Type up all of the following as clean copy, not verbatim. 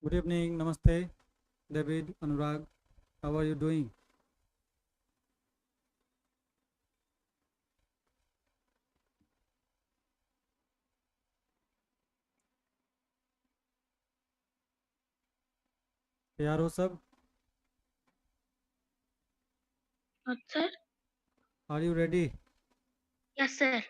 Good evening, Namaste, David, Anurag. How are you doing? तैयार हो सब? Sir? Are you ready? Yes, sir.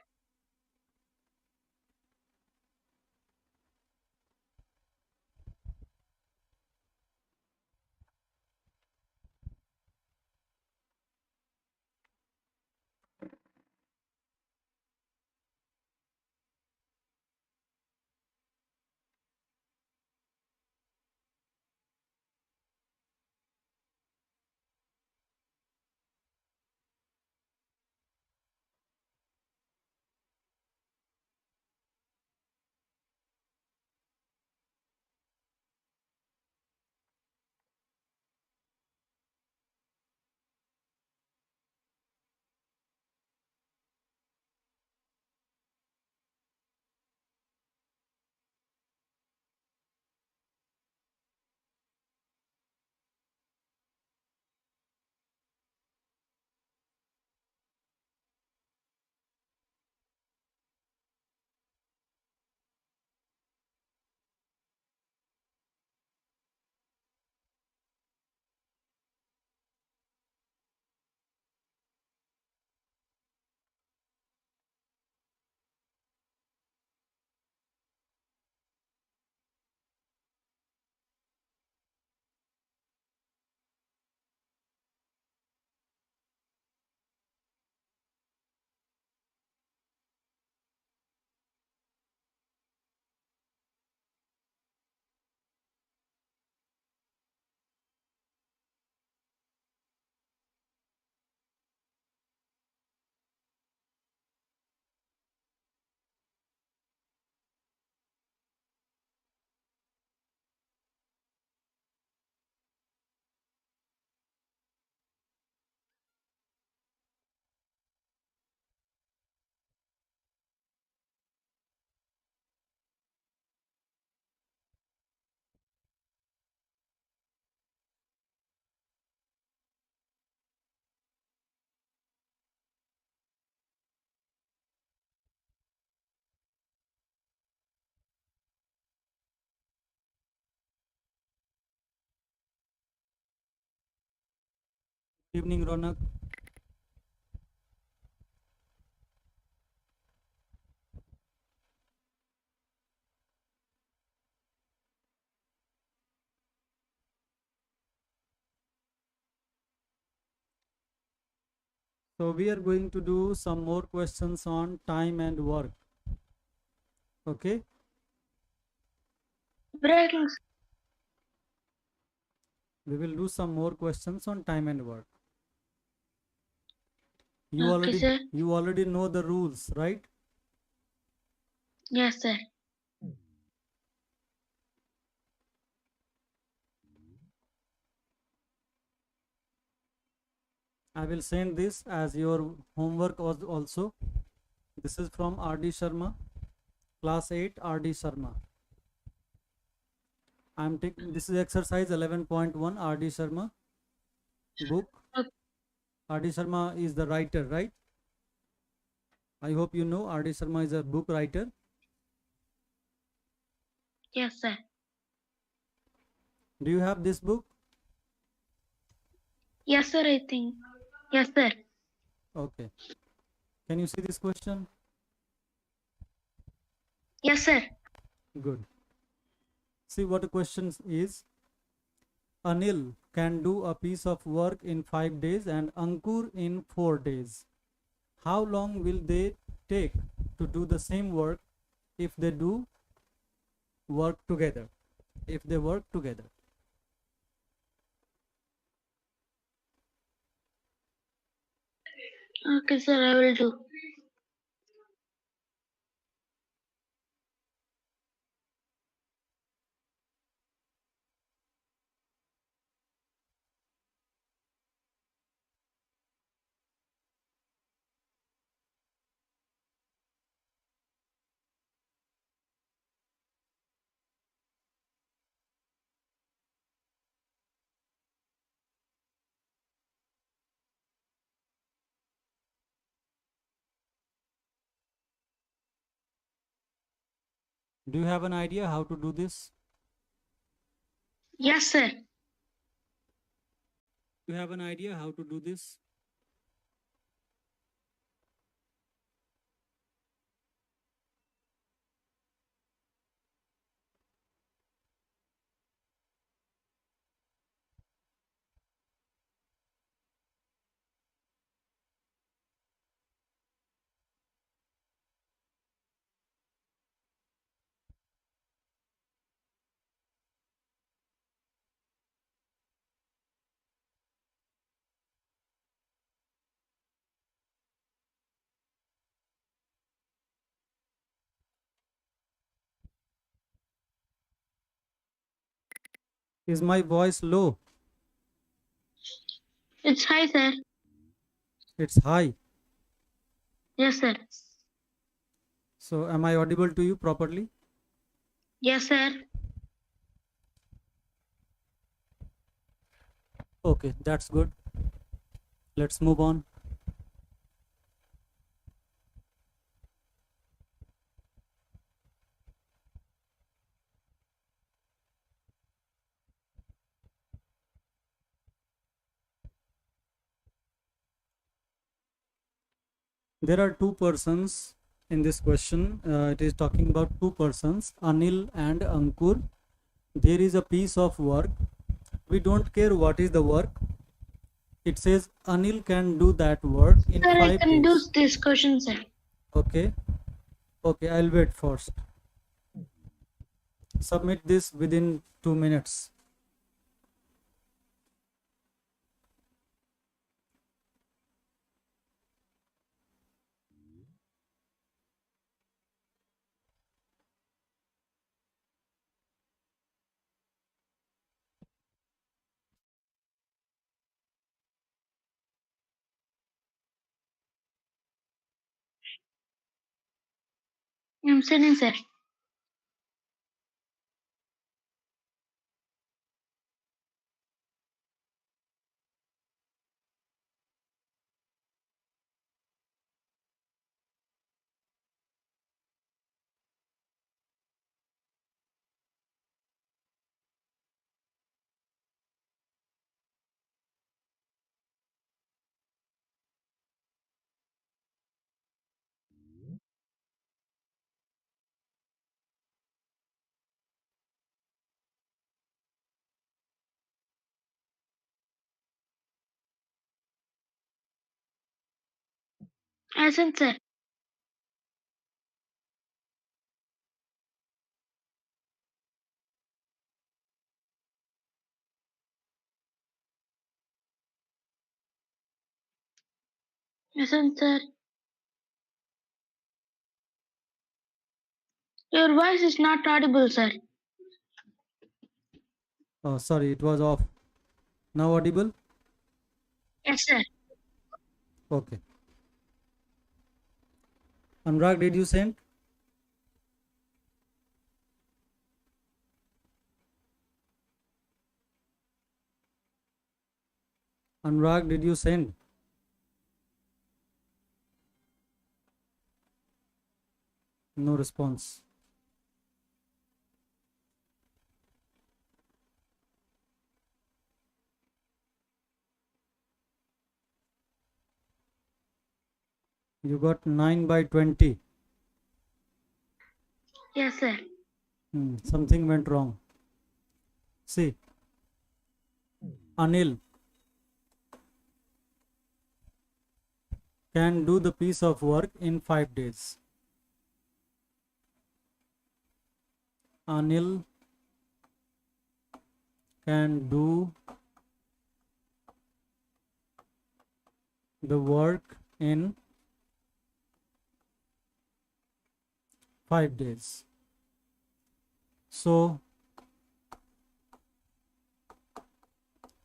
Good evening, Ronak. So we are going to do some more questions on time and work. Okay? Breaking. We will do some more questions on time and work. You Okay, already sir. you already know the rules, right? Yes, sir. I will send this as your homework also. This is from RD Sharma, class 8 RD Sharma. I am taking this is exercise 11.1 RD Sharma book. Okay. RD Sharma is the writer, right? I hope you know RD Sharma is a book writer. Yes, sir. Do you have this book? Yes, sir, I think. Yes, sir. Okay. Can you see this question? Yes, sir. Good. See what the question is. Anil can do a piece of work in 5 days and Ankur in 4 days. How long will they take to do the same work if they do work together? If they work together. Okay, sir, I will do. Do you have an idea how to do this? Yes, sir. Do you have an idea how to do this? Is my voice low? It's high, sir. It's high. Yes, sir. So am I audible to you properly? Yes, sir. Okay, that's good. Let's move on. There are two persons in this question. It is talking about two persons, Anil and Ankur. There is a piece of work. We don't care what is the work. It says Anil can do that work in Sir, I 5 can do days. this question, sir. Okay. Okay, I'll wait first. Submit this within 2 minutes. I'm sending, sir. I sent, sir. I sent, sir. Your voice is not audible, sir. Oh, sorry, it was off. Now audible? Yes, sir. Okay. Anurag, did you send? Anurag, did you send? No response. You got 9 by 20. Yes, sir. Something went wrong. See, Anil can do the piece of work in 5 days. Anil can do the work in 5 days. So,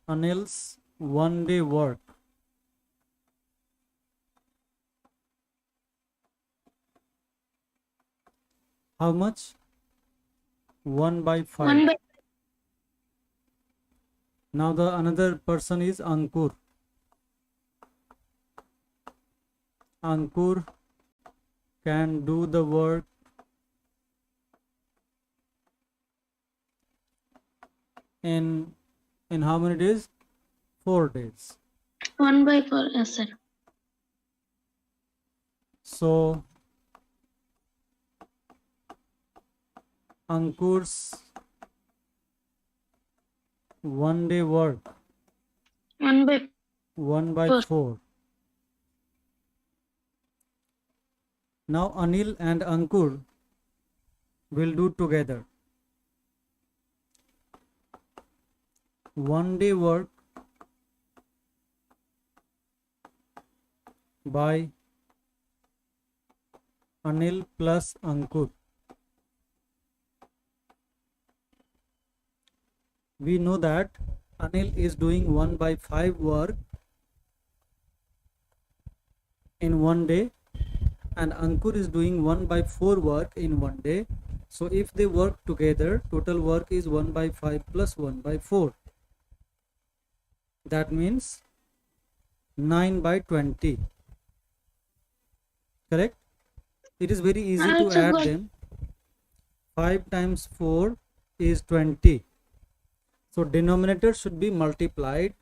Anil's 1 day work. How much? 1 by 5. 1 by Now the another person is Ankur. Ankur can do the work in how many days? 4 days. 1/4. Yes, sir. So Ankur's 1 day work 1/4. 1/4. Now Anil and Ankur will do together. 1 day work by Anil plus Ankur. We know that Anil is doing 1/5 work in 1 day and Ankur is doing 1/4 work in 1 day. So if they work together, total work is 1/5 plus 1/4. That means 9/20. Correct? It is very easy to Also add got them. 5 times 4 is 20. So denominator should be multiplied,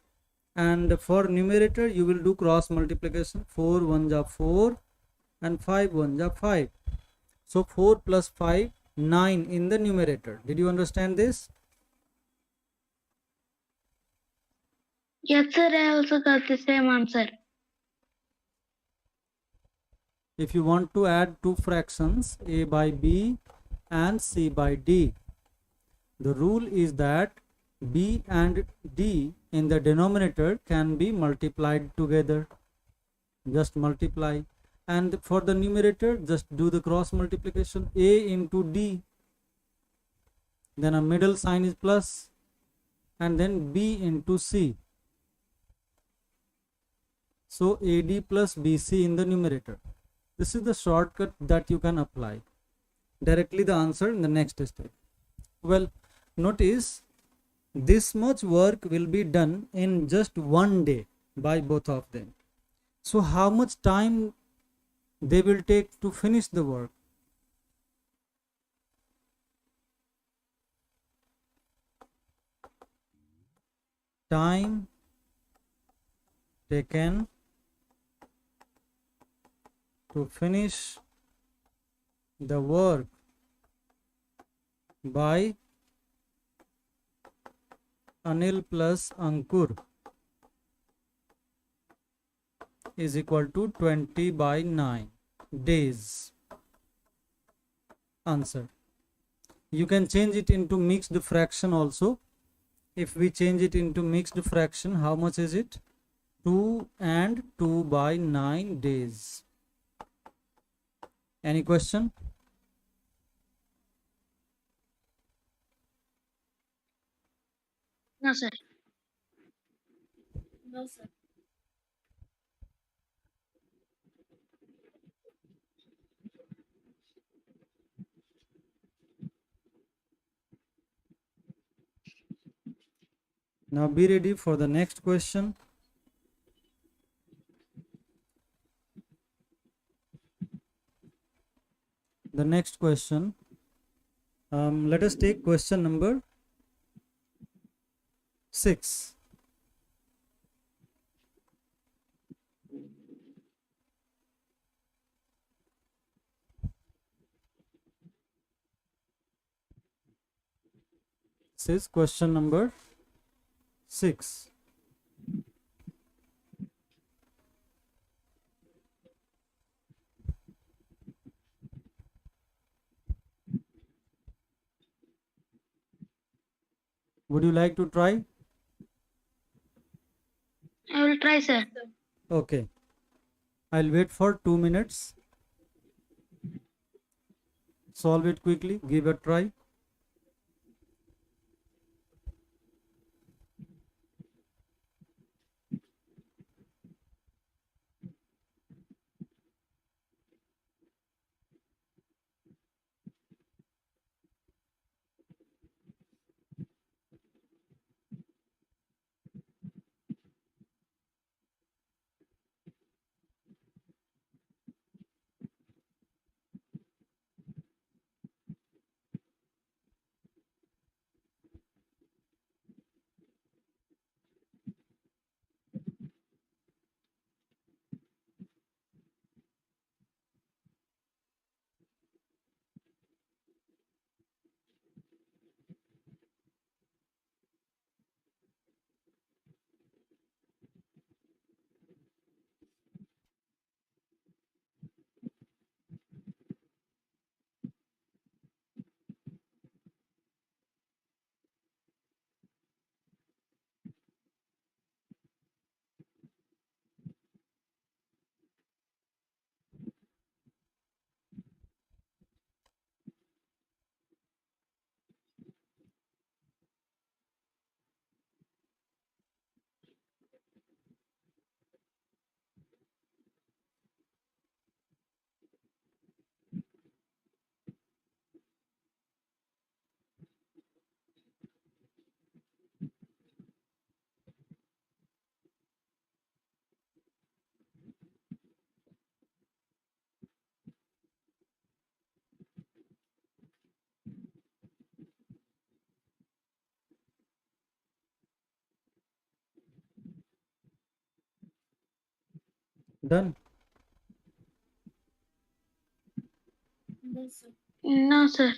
and for numerator you will do cross multiplication. 4 1 ja 4 and 5 1 ja 5. So 4 plus 5, 9 in the numerator. Did you understand this? yes, sir. I also got the same answer. If you want to add two fractions, a by b and c by d, the rule is that b and d in the denominator can be multiplied together. Just multiply. And for the numerator, just do the cross multiplication. A into d, then a middle sign is plus, and then b into c. So AD plus BC in the numerator. This is the shortcut that you can apply. Directly the answer in the next step. Well, notice this much work will be done in just 1 day by both of them. So how much time they will take to finish the work? Time taken to finish the work by Anil plus Ankur is equal to 20/9 days. Answer. You can change it into mixed fraction also. If we change it into mixed fraction, how much is it? 2 and 2/9 days. Any question? No, sir. No, sir. Now be ready for the next question. The next question. Let us take question number 6. This is question number 6. Would you like to try? I will try, sir. Okay. I'll wait for 2 minutes. Solve it quickly. Give a try. Done? No, sir.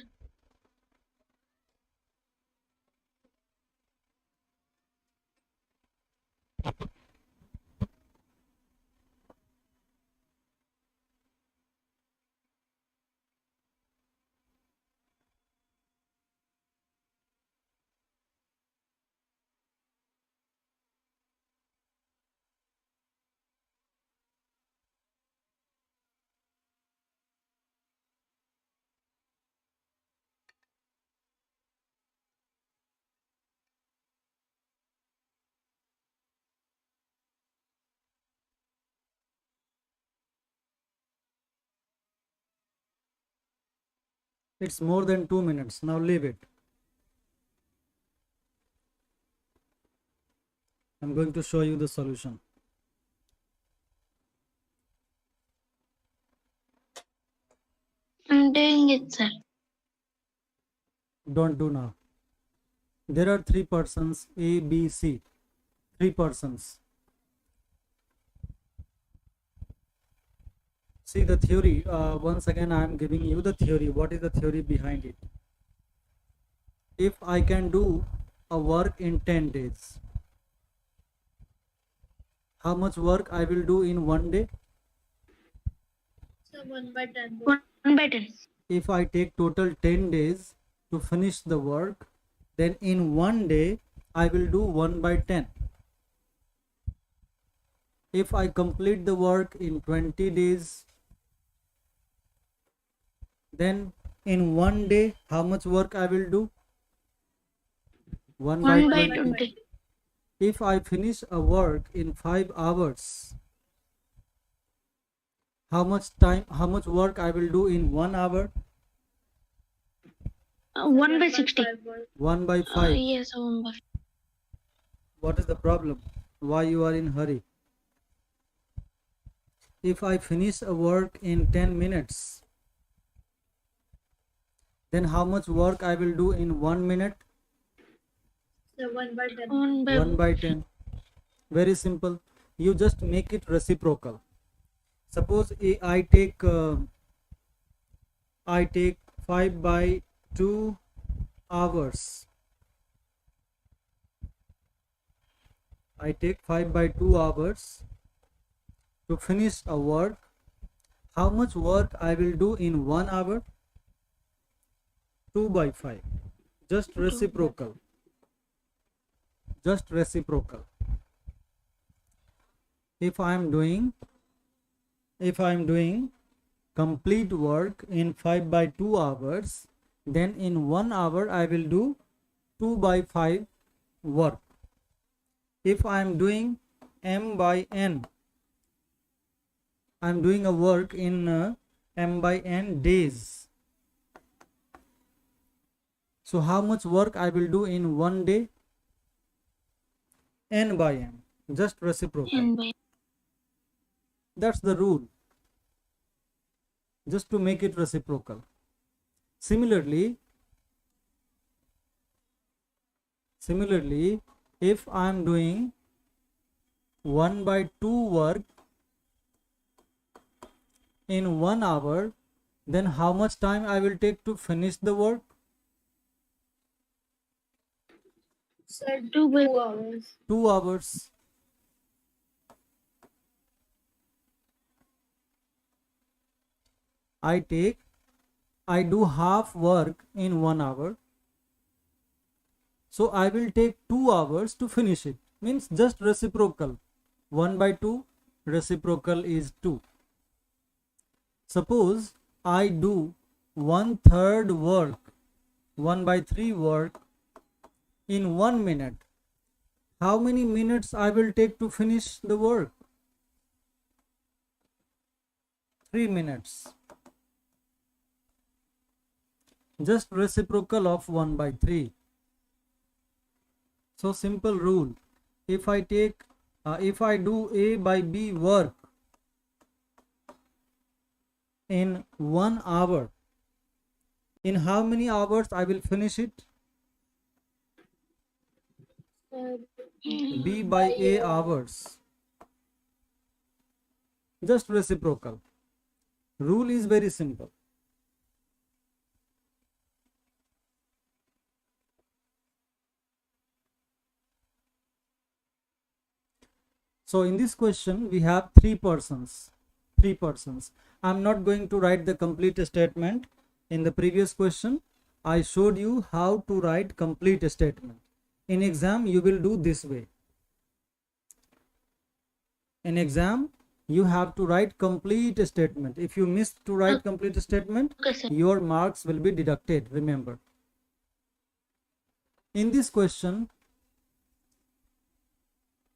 It's more than 2 minutes. Now leave it. I'm going to show you the solution. I'm doing it, sir. Don't do now. There are 3 persons, A, B, C. 3 persons. See the theory. Once again, I am giving you the theory. What is the theory behind it? If I can do a work in 10 days, how much work I will do in 1 day? So 1/10. 1/10. If I take total 10 days to finish the work, then in 1 day I will do 1/10. If I complete the work in 20 days, then in 1 day how much work I will do? 1 by 20. 1/20. If I finish a work in 5 hours, how much work I will do in 1 hour? 1/60. 1 by 5. Yes, 1/5. What is the problem? Why you are in hurry? If I finish a work in 10 minutes, then how much work I will do in 1 minute? So 1/10. 1 by 10. Very simple. You just make it reciprocal. Suppose I take 5 by 2 hours. I take 5 by 2 hours to finish a work. How much work I will do in 1 hour? 2 by 5. Just reciprocal. Just reciprocal. If I am doing complete work in 5 by 2 hours, then in 1 hour I will do 2 by 5 work. If I am doing m by n, I am doing a work in m by n days. So how much work I will do in 1 day? N by n. Just reciprocal. That's the rule. Just to make it reciprocal. Similarly, if I am doing 1 by 2 work in 1 hour, then how much time I will take to finish the work? Sir, 2 hours. 2 hours. I do half work in 1 hour. So I will take 2 hours to finish it. Means just reciprocal. 1 by 2, reciprocal is 2. Suppose I do 1/3 work, 1 by 3 work in 1 minute. How many minutes I will take to finish the work? 3 minutes. Just reciprocal of 1 by 3. So simple rule. If I do A by B work in 1 hour, in how many hours I will finish it? B by A hours. Just reciprocal. Rule is very simple. So in this question, we have three persons. Three persons. I'm not going to write the complete statement. In the previous question, I showed you how to write complete statement. In exam, you will do this way. In exam, you have to write complete statement. If you miss to write complete statement, Okay, sir. your marks will be deducted. Remember. In this question,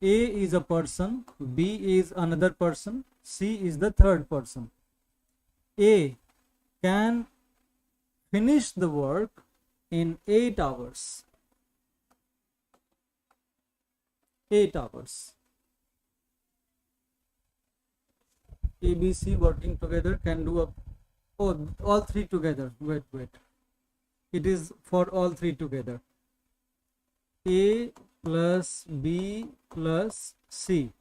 A is a person, B is another person, C is the third person. A can finish the work in 8 hours. 8 hours. A, B, C working together can do all three together. Wait. It is for all three together. A plus B plus C.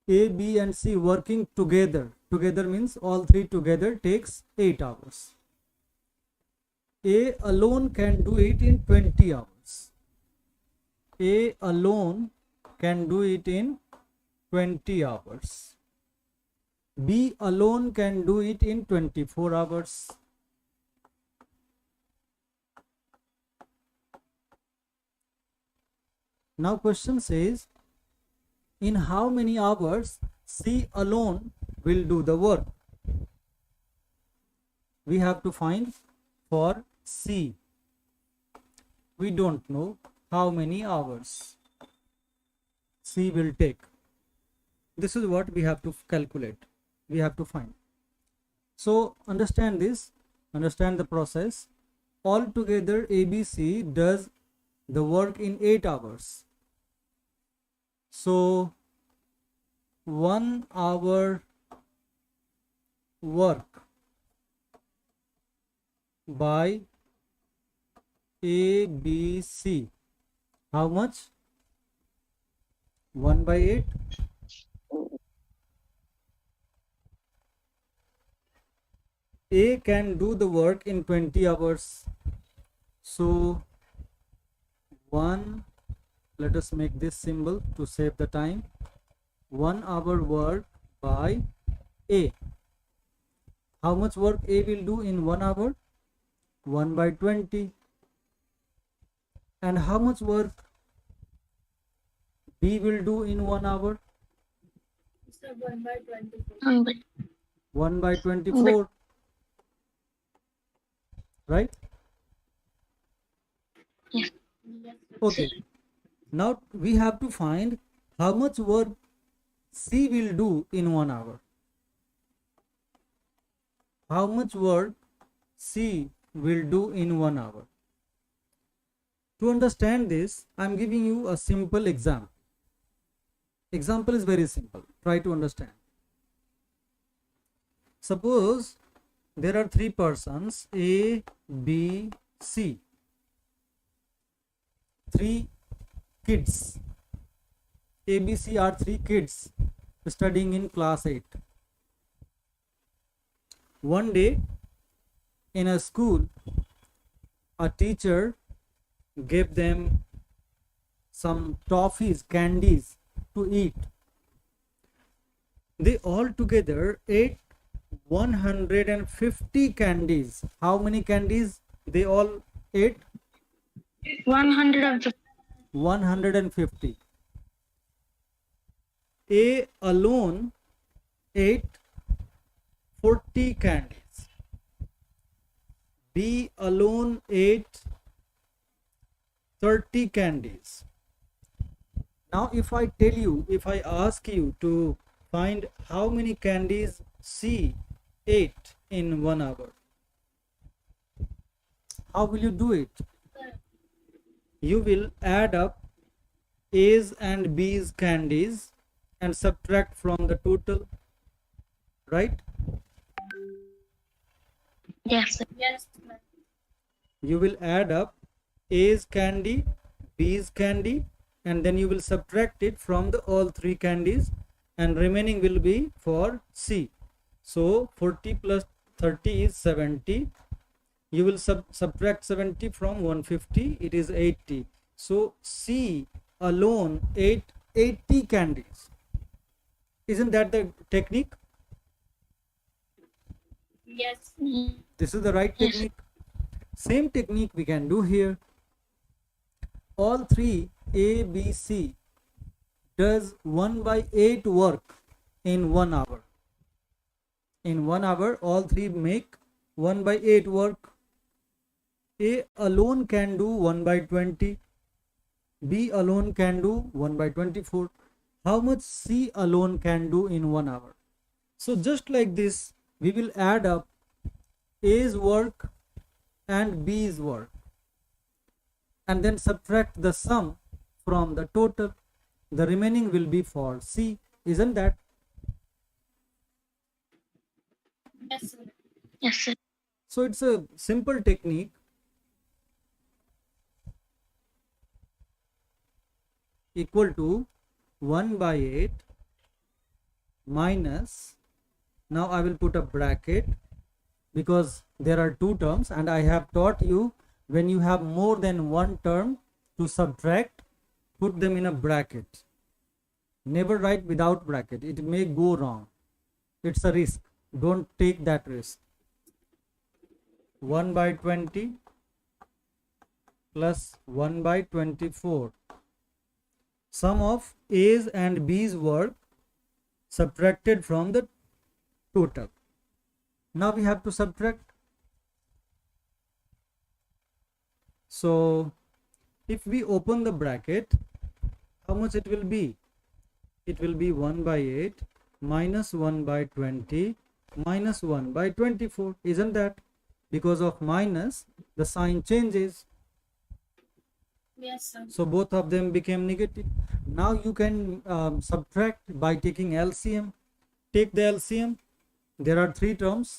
A, B and C working together. Together means all three together takes 8 hours. A alone can do it in 20 hours. A alone can do it in 20 hours. B alone can do it in 24 hours. Now question says, in how many hours C alone will do the work? We have to find for C. We don't know how many hours C will take. This is what we have to calculate. We have to find. So understand this, understand the process. Altogether ABC does the work in 8 hours. So 1 hour work by ABC. How much? 1 by 8. A can do the work in 20 hours. So 1, let us make this symbol to save the time. 1 hour work by A. How much work A will do in 1 hour? 1 by 20. And how much work B will do in 1 hour? 1 by 24. 1 by 24. Right? Yes. Okay. Now we have to find how much work C will do in 1 hour. How much work C will do in 1 hour. To understand this, I am giving you a simple example. Example is very simple. Try to understand. Suppose there are three persons, A, B, C. Three kids. A, B, C are three kids studying in class 8. One day in a school, a teacher gave them some toffees, candies to eat. They all together ate 150 candies. How many candies they all ate? 150. 150. A alone ate 40 candies. B alone ate 30 candies. Now if I tell you, if I ask you to find how many candies C ate in 1 hour, how will you do it? You will add up A's and B's candies and subtract from the total, right? Yes, sir. Yes, You will add up A's candy, B's candy, and then you will subtract it from the all three candies, and remaining will be for C. So 40 plus 30 is 70. You will subtract 70 from 150, it is 80. So C alone ate 80 candies. Isn't that the technique? Yes. This is the right Yes. technique. Same technique we can do here. All three A, B, C does 1/8 work in 1 hour. In 1 hour, all three make 1/8 work. A alone can do 1/20. B alone can do 1/24. How much C alone can do in 1 hour? So just like this, we will add up A's work and B's work and then subtract the sum from the total. The remaining will be for C. Isn't that? Yes, sir. Yes, sir. So it's a simple technique. Equal to 1/8 minus, now I will put a bracket because there are two terms, and I have taught you when you have more than one term to subtract, put them in a bracket. Never write without bracket, it may go wrong. It's a risk, don't take that risk. 1/20 plus 1/24. Sum of A's and B's work subtracted from the total. Now we have to subtract. So if we open the bracket, how much it will be? It will be 1/8 minus 1/20 minus 1/24. Isn't that? Because of minus, the sign changes. Yes, sir. So both of them became negative. Now you can subtract by taking LCM. Take the LCM. There are three terms.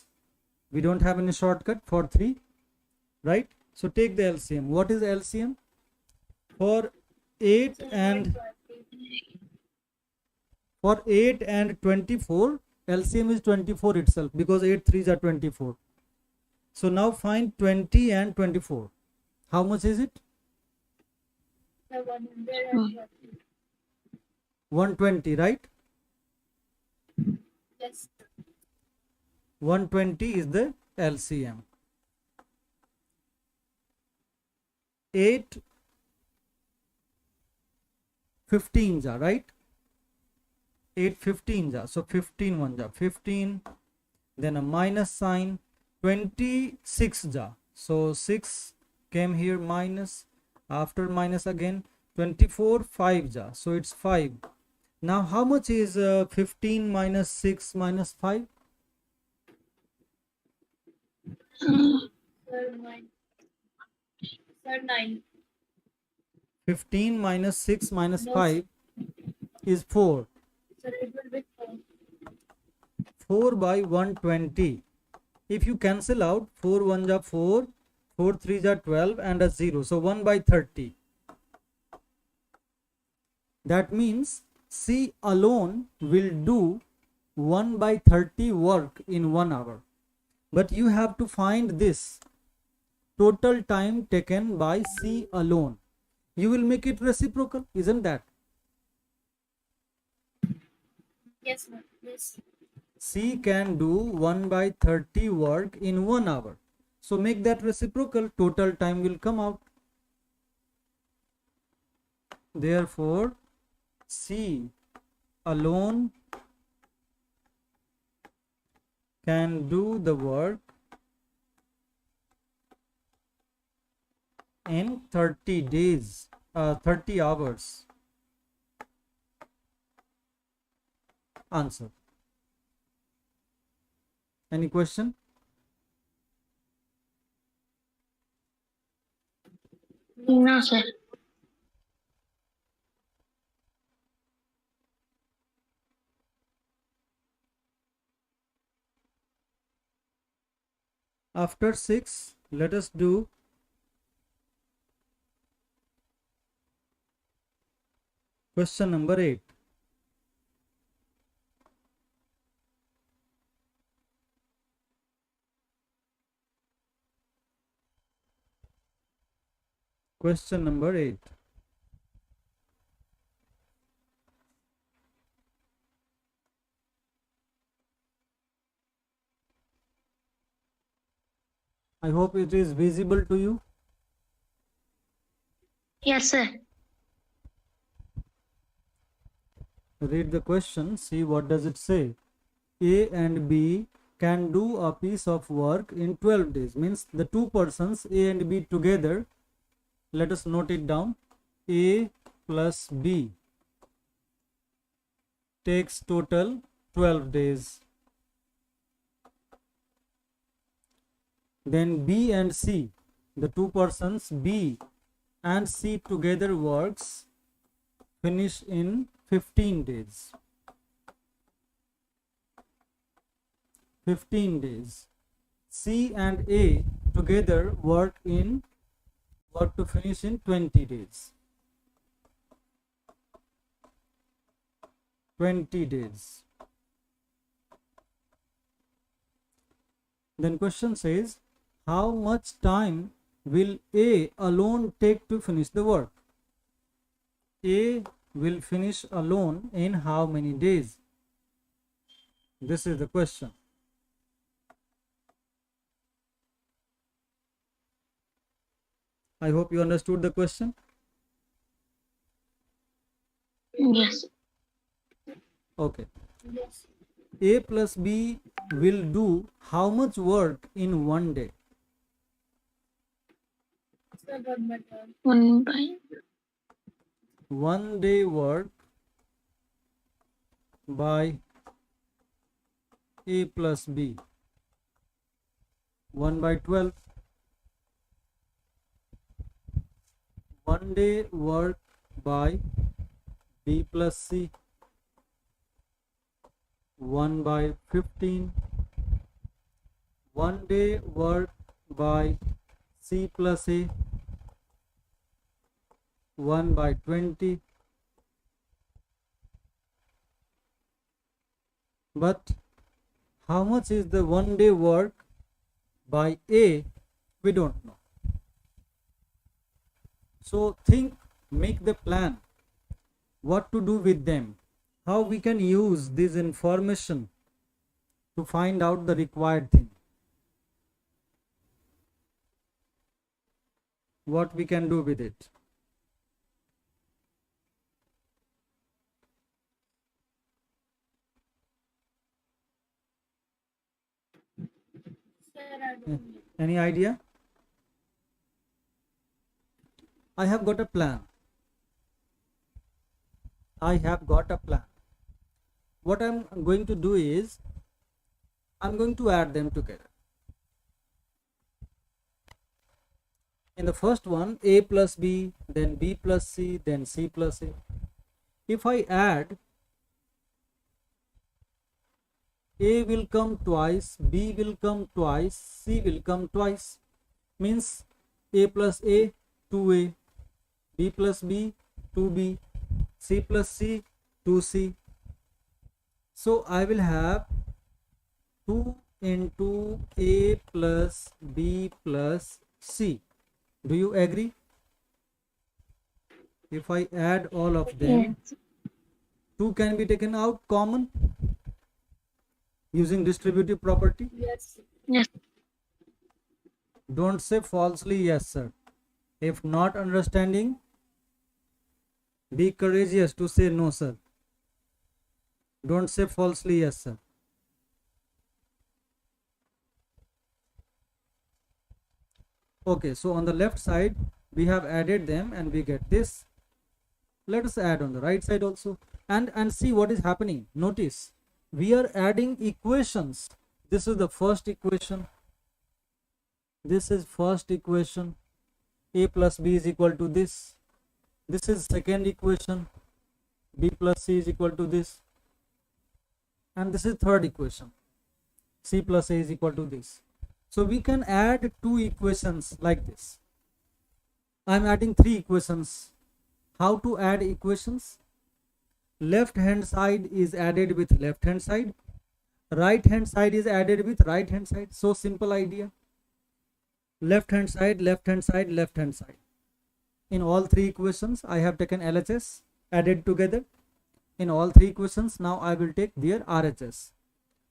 We don't have any shortcut for three, right? So take the LCM. What is LCM? For 8 and 24, LCM is 24 itself because 8 threes are 24. So now find 20 and 24. How much is it? 120. 120, right? Yes, sir. 120 is the LCM. 8 15s are, right? 8 15s are. So 15 ones are 15. Then a minus sign. 26 ja. So 6 came here minus. After minus again. 24 5 ja. So it's 5. Now how much is 15 minus 6 minus 5? Sir, 9. Sir, 9. 15 minus 6 minus No, 5 is 4. sir, it will be 4. 4 by 120. If you cancel out, 4 1s are 4, 4 3s are 12 and a 0. So 1 by 30. That means C alone will do 1 by 30 work in 1 hour. But you have to find this total time taken by C alone. You will make it reciprocal, isn't that? Yes, ma'am. Yes. C can do 1 by 30 work in 1 hour. So make that reciprocal, total time will come out. Therefore, C alone can do the work in 30 days, 30 hours. Answer. Any question? No, sir. After 6, let us do question number 8. Question number 8. I hope it is visible to you. Yes, sir. Read the question, see what does it say. A and B can do a piece of work in 12 days. Means the two persons A and B together, let us note it down. A plus B takes total 12 days. Then B and C, the two persons B and C together works finish in 15 days. 15 days. C and A together work to finish in 20 days. 20 days. Then question says, how much time will A alone take to finish the work? A will finish alone in how many days? This is the question. I hope you understood the question. Yes. Okay. Yes. A plus B will do how much work in one day? Sir, 1/3. 1 by 1 day work by A plus B. 1 by 12. 1 day work by B plus C. 1 by 15. 1 day work by C plus A. 1 by 20. But how much is the 1 day work by A? We don't know. So think, make the plan, what to do with them, how we can use this information to find out the required thing, what we can do with it. Sir, I don't know. Any idea? I have got a plan. I have got a plan. What I'm going to do is, I'm going to add them together. In the first one, A plus B, then B plus C, then C plus A. If I add, A will come twice, B will come twice, C will come twice. Means A plus A, 2A, B plus B, 2B, C plus C, 2C. So I will have 2 into A plus B plus C. Do you agree? If I add all of them, yes. 2 can be taken out common using distributive property. Yes. Yes. Don't say falsely yes, sir. If not understanding, be courageous to say no, sir. Don't say falsely yes, sir. Okay, so on the left side, we have added them and we get this. Let us add on the right side also and see what is happening. Notice, we are adding equations. This is the first equation. This is first equation. A plus B is equal to this. This is second equation. B plus C is equal to this. And this is third equation. C plus A is equal to this. So we can add two equations like this. I am adding three equations. How to add equations? Left hand side is added with left hand side. Right hand side is added with right hand side. So simple idea. Left hand side, left hand side, left hand side. In all three equations, I have taken LHS added together. In all three equations, now I will take their RHS.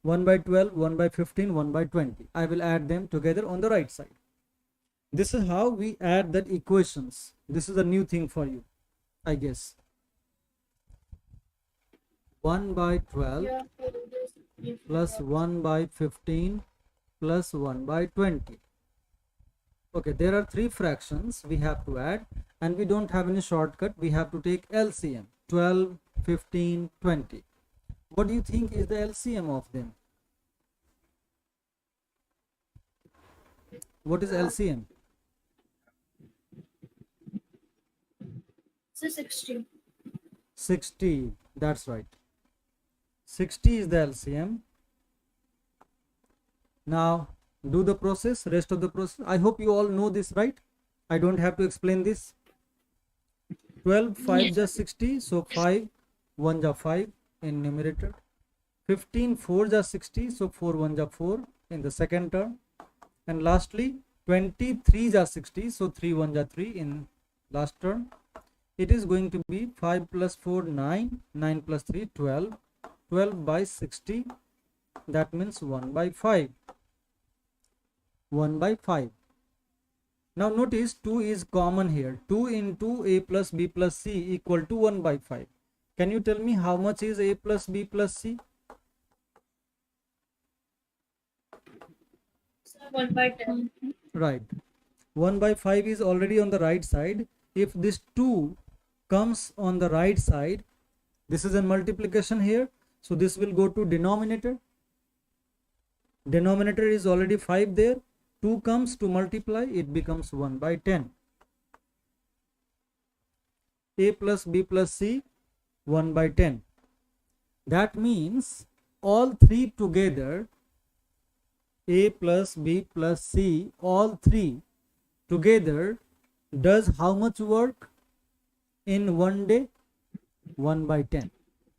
1 by 12, 1 by 15, 1 by 20. I will add them together on the right side. This is how we add the equations. This is a new thing for you, I guess. 1 by 12 Yeah, for this, if plus 1 by 15 plus 1 by 20. Okay, there are three fractions we have to add, and we don't have any shortcut. We have to take LCM. 12, 15, 20. What do you think is the LCM of them? What is LCM? it's a 60. 60. That's right. 60 is the LCM. Now do the process, rest of the process. I hope you all know this, right? I don't have to explain this. 12, 5 Yes. just 60, so 5, 1 ja 5 in numerator. 15, 4 ja 60, so 4, 1 ja 4 in the second term. And lastly, 23 ja 60, so 3, 1 ja 3 in last term. It is going to be 5 plus 4, 9, 9 plus 3, 12, 12 by 60, that means 1 by 5. 1 by 5. Now notice 2 is common here. 2 into a plus b plus c equal to 1 by 5. Can you tell me how much is a plus b plus c? So 1 by 10. Right. 1 by 5 is already on the right side. If this 2 comes on the right side, this is a multiplication here. So this will go to denominator. Denominator is already 5 there. 2 comes to multiply, it becomes 1 by 10. A plus b plus c, 1 by 10. That means all three together, a plus b plus c, all three together does how much work in one day? 1 by 10.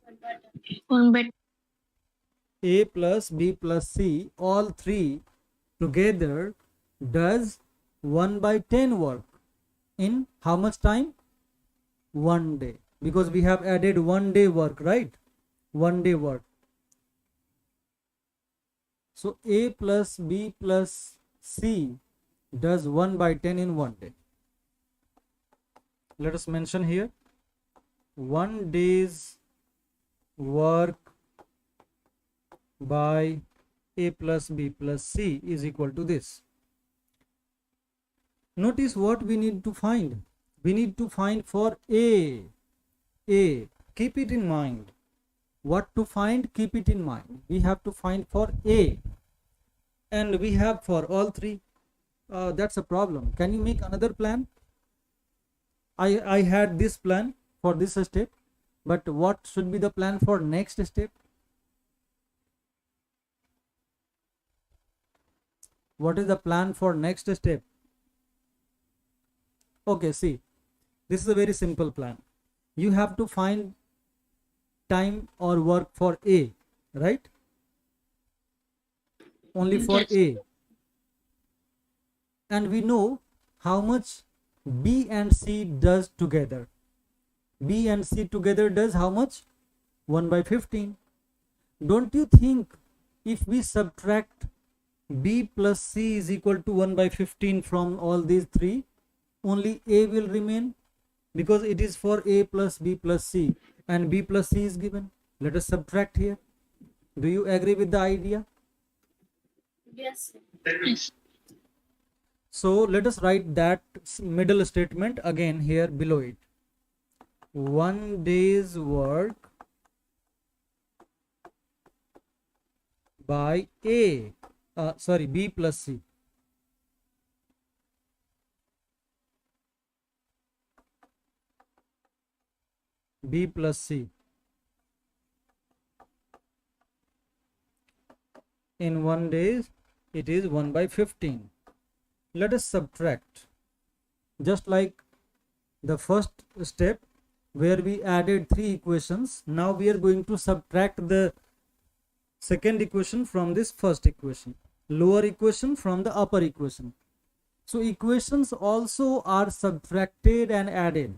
1 by 10. 1 by A plus b plus c, all three together does 1 by 10 work in how much time? 1 day, because we have added 1 day work, right? 1 day work. So a plus b plus c does 1 by 10 in 1 day. Let us mention here 1 day's work by a plus b plus c is equal to this. Notice what we need to find. We need to find for a. Keep it in mind. What to find? Keep it in mind. We have to find for a, and we have for all three. That's a problem. Can you make another plan? I had this plan for this step, but what should be the plan for next step? What is the plan for next step? Okay, see, this is a very simple plan. You have to find time or work for A, right? Only for Yes. A. And we know how much B and C does together. B and C together does how much? 1 by 15. Don't you think if we subtract B plus C is equal to 1 by 15 from all these three, only A will remain, because it is for A plus B plus C, and B plus C is given. Let us subtract here. Do you agree with the idea? Yes. Yes. So let us write that middle statement again here below it. 1 day's work by A, B plus C. B plus C. In 1 day, it is 1 by 15. Let us subtract. Just like the first step where we added three equations, now we are going to subtract the second equation from this first equation, lower equation from the upper equation. So equations also are subtracted and added.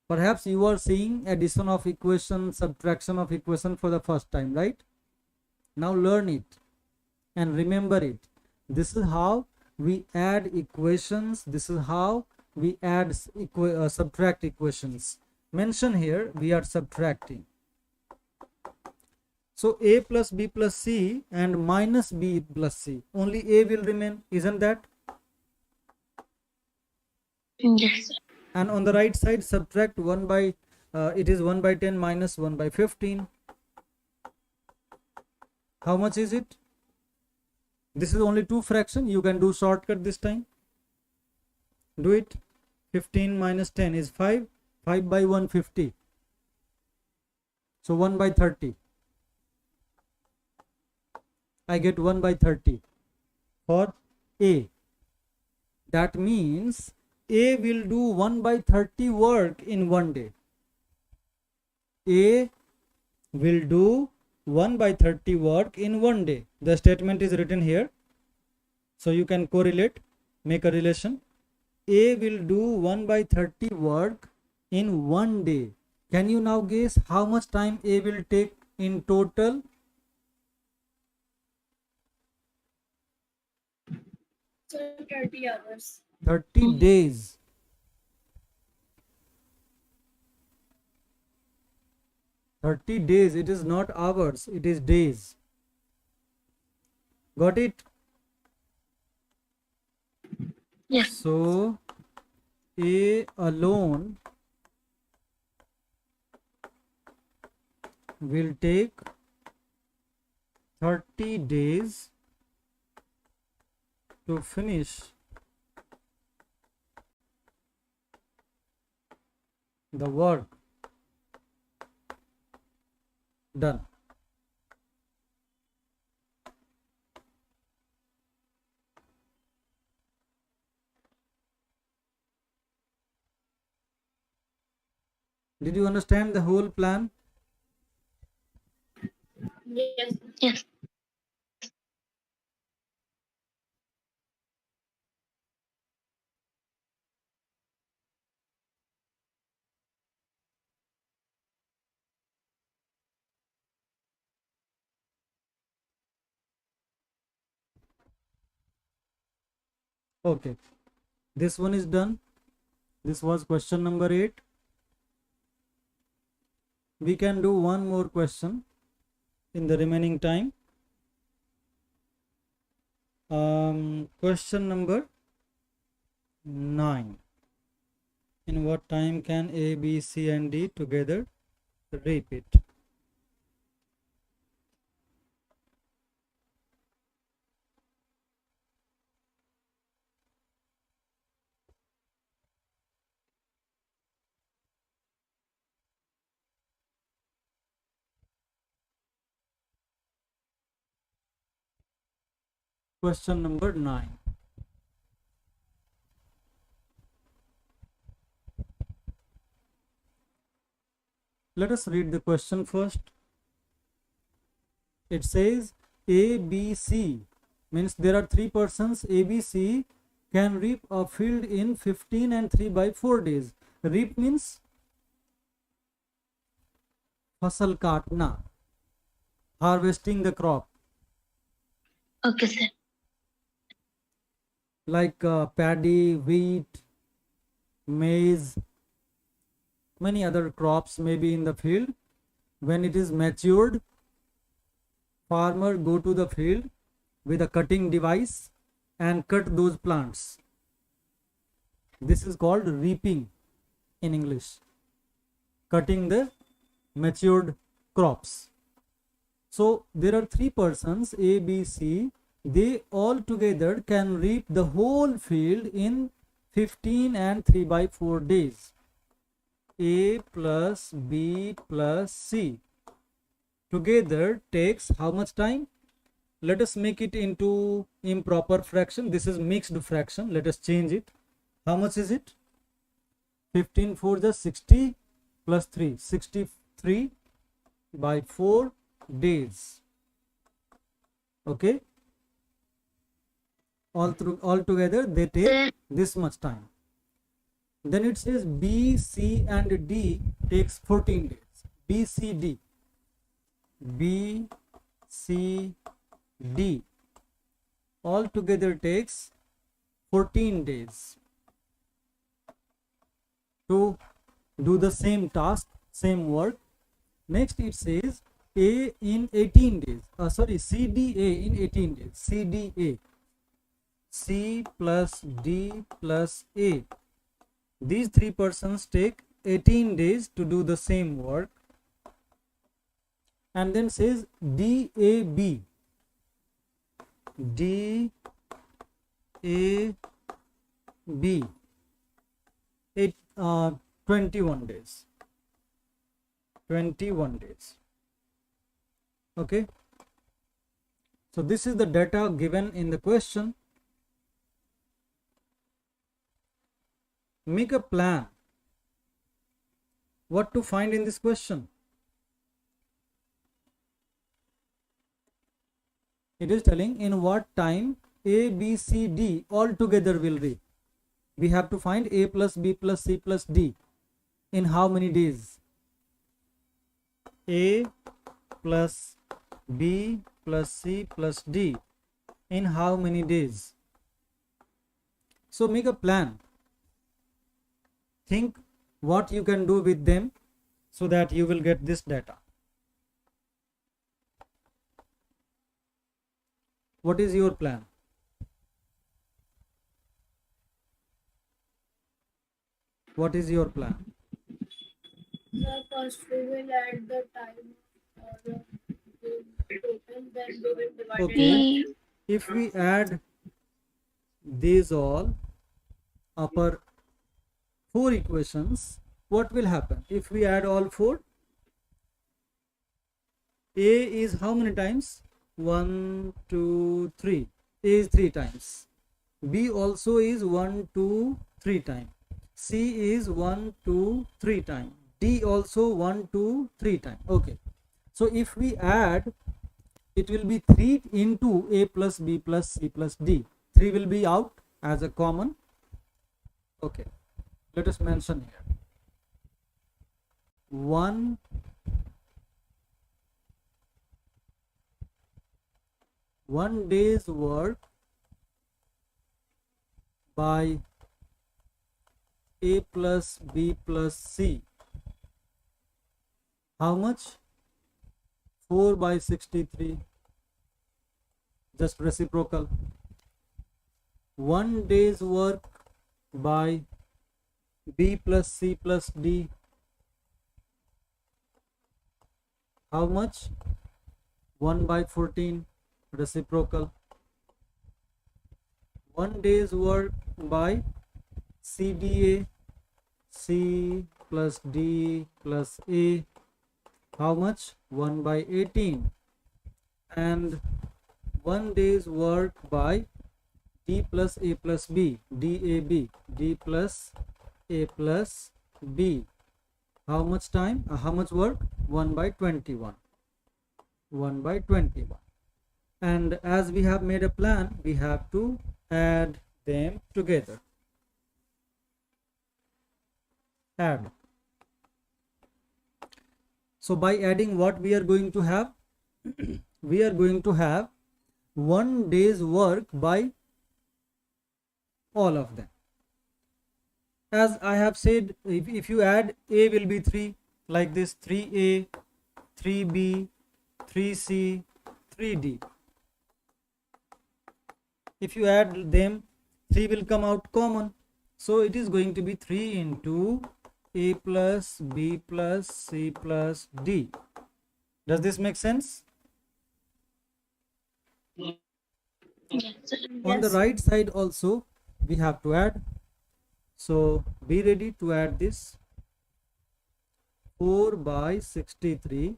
Perhaps you are seeing addition of equation, subtraction of equation for the first time, right? Now learn it and remember it. This is how we add equations. This is how we add subtract equations. Mention here, we are subtracting. So a plus b plus c and minus b plus c. Only a will remain, isn't that? Yes, sir. And on the right side, subtract 1 by, it is 1 by 10 minus 1 by 15. How much is it? This is only two fraction. You can do shortcut this time. Do it. 15 minus 10 is 5. 5 by 150. So 1 by 30. I get 1 by 30 for A. That means A will do 1 by 30 work in one day. A will do 1 by 30 work in one day. The statement is written here. So you can correlate, make a relation. A will do 1 by 30 work in one day. Can you now guess how much time A will take in total? So 30 hours. 30 days. 30 days. It is not hours, it is days. Got it? Yes. So A alone will take 30 days to finish the work. Done. Did you understand the whole plan? Yes. Yes. Okay. This one is done. This was question number 8. We can do one more question in the remaining time. Question number 9. In what time can A, B, C and D together repeat? Question number 9. Let us read the question first. It says A, B, C means there are three persons. A, B, C can reap a field in 15 and 3 by 4 days. Reap means fasal kaatna, harvesting the crop, Okay, sir. like paddy, wheat, maize, many other crops may be in the field. When it is matured, farmer go to the field with a cutting device and cut those plants. This is called reaping in English. Cutting the matured crops. So there are three persons, A, B, C. They all together can reap the whole field in 15 and 3 by 4 days. A plus B plus C together takes how much time? Let us make it into improper fraction. This is mixed fraction. Let us change it. How much is it? 15 for the 60 plus 3. 63 by 4 days. Okay. all together they take this much time. Then it says B, C and D takes 14 days. B, C, D. B, C, D all together takes 14 days to do the same task, same work. Next it says A in 18 days. CDA in 18 days. CDA. C plus D plus A. These three persons take 18 days to do the same work. And then says DAB. DAB. 21 days. 21 days. Okay. So this is the data given in the question. Make a plan. What to find in this question? It is telling in what time A, B, C, D all together will reach. We have to find A plus B plus C plus D in how many days? A plus B plus C plus D in how many days? So make a plan. Think what you can do with them so that you will get this data. What is your plan? What is your plan? So first we will add the time the total, then we will divide Okay. it by If we add these all upper 4 equations, what will happen? If we add all 4, A is how many times? 1, 2, 3. A is 3 times. B also is 1, 2, 3 times. C is 1, 2, 3 times. D also 1, 2, 3 times. Okay. So if we add, it will be 3 into A plus B plus C plus D. 3 will be out as a common. Okay. Let us mention here. 1 day's work by A plus B plus C. How much? 4 by 63. Just reciprocal. 1 day's work by B plus C plus D. How much? 1 by 14. Reciprocal. 1 day's work by CDA. C plus D plus A. How much? 1 by 18. And 1 day's work by D plus A plus B. DAB. D plus A plus B. How much time? How much work? 1 by 21. 1 by 21. And as we have made a plan, we have to add them together. Add. So by adding, what we are going to have? We are going to have 1 day's work by all of them. As I have said, if you add, A will be 3, like this: 3A, 3B, 3C, 3D. If you add them, 3 will come out common. So it is going to be 3 into A plus B plus C plus D. Does this make sense? Yes, sir. On the right side also, we have to add. So be ready to add this. 4 by 63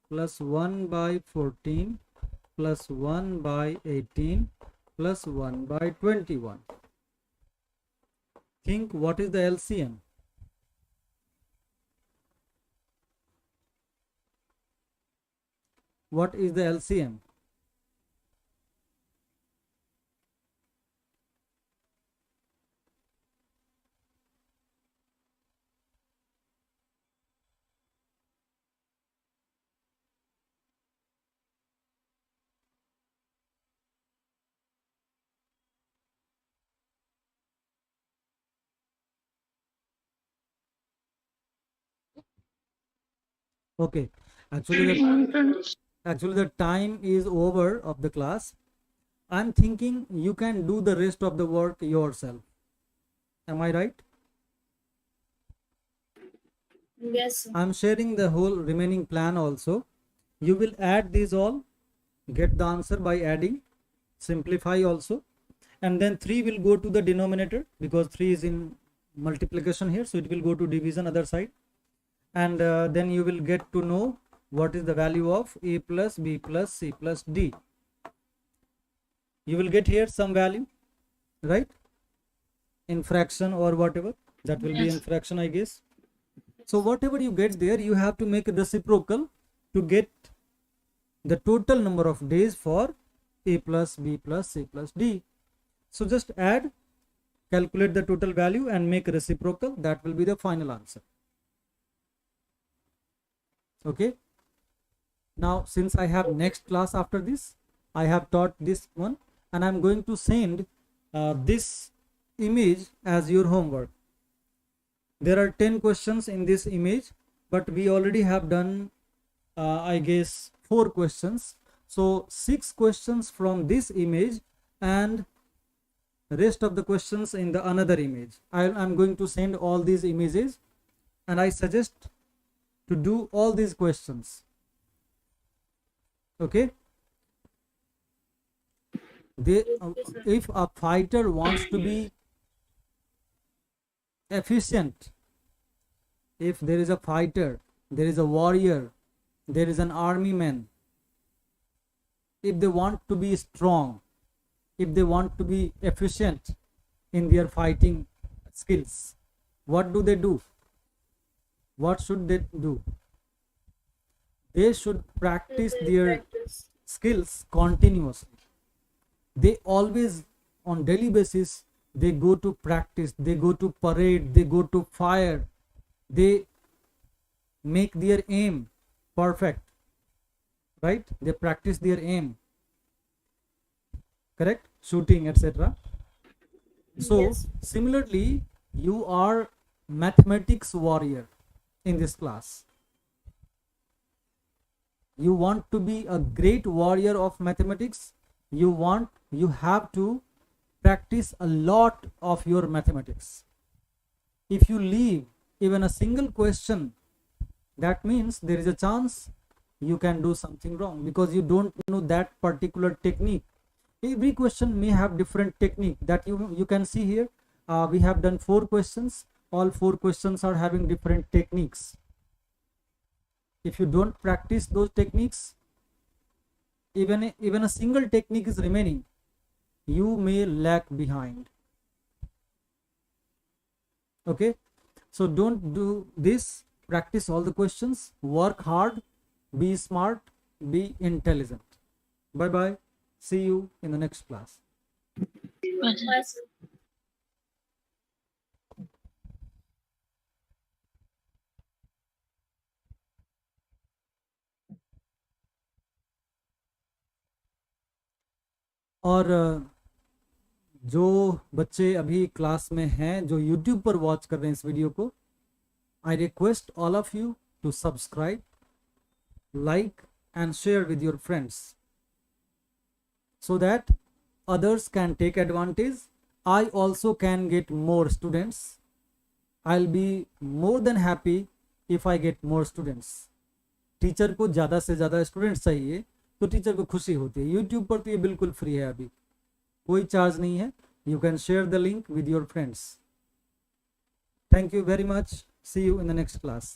plus 1 by 14 plus 1 by 18 plus 1 by 21. Think, what is the LCM? What is the LCM? Okay, actually the time is over of the class. I'm thinking you can do the rest of the work yourself. Am I right? Yes, sir. I'm sharing the whole remaining plan also. You will add these all, get the answer by adding, simplify also, and then 3 will go to the denominator because 3 is in multiplication here, so it will go to division other side, and then you will get to know what is the value of a plus b plus c plus d. You will get here some value, right, in fraction or whatever, that will be in fraction, I guess. So whatever you get there, you have to make a reciprocal to get the total number of days for a plus b plus c plus d. So just add, calculate the total value and make reciprocal. That will be the final answer. Okay. Now since I have next class after this, I have taught this one and I'm going to send this image as your homework. There are 10 questions in this image, but we already have done I guess 4 questions. So 6 questions from this image and rest of the questions in the another image. I'm going to send all these images and I suggest to do all these questions. Okay. If a fighter wants to be efficient, if there is a fighter, there is a warrior, there is an army man, if they want to be strong, if they want to be efficient in their fighting skills, what do? What should they do? They should practice their skills continuously. They always, on daily basis, they go to practice, they go to parade, they go to fire, they make their aim perfect, right? They practice their aim, correct, shooting, etc. So Yes. similarly, you are mathematics warrior in this class. You want to be a great warrior of mathematics, you have to practice a lot of your mathematics. If you leave even a single question, that means there is a chance you can do something wrong because you don't know that particular technique. Every question may have different technique that you can see here. We have done 4 questions. All 4 questions are having different techniques. If you don't practice those techniques, even a single technique is remaining, you may lag behind. Okay, so don't do this. Practice all the questions, work hard, be smart, be intelligent. Bye bye, see you in the next class. Bye, sir. और जो बच्चे अभी class में हैं, जो YouTube पर watch कर रहे हैं इस वीडियो को, I request all of you to subscribe, like and share with your friends so that others can take advantage. I also can get more students. I'll be more than happy if I get more students. Teacher को ज़्यादा से ज़्यादा students चाहिए तो teacher को खुशी होती है. यूट्यूब पर तो ये बिल्कुल फ्री है, अभी कोई चार्ज नहीं है. You can share the link with your friends. Thank you very much. See you in the next class.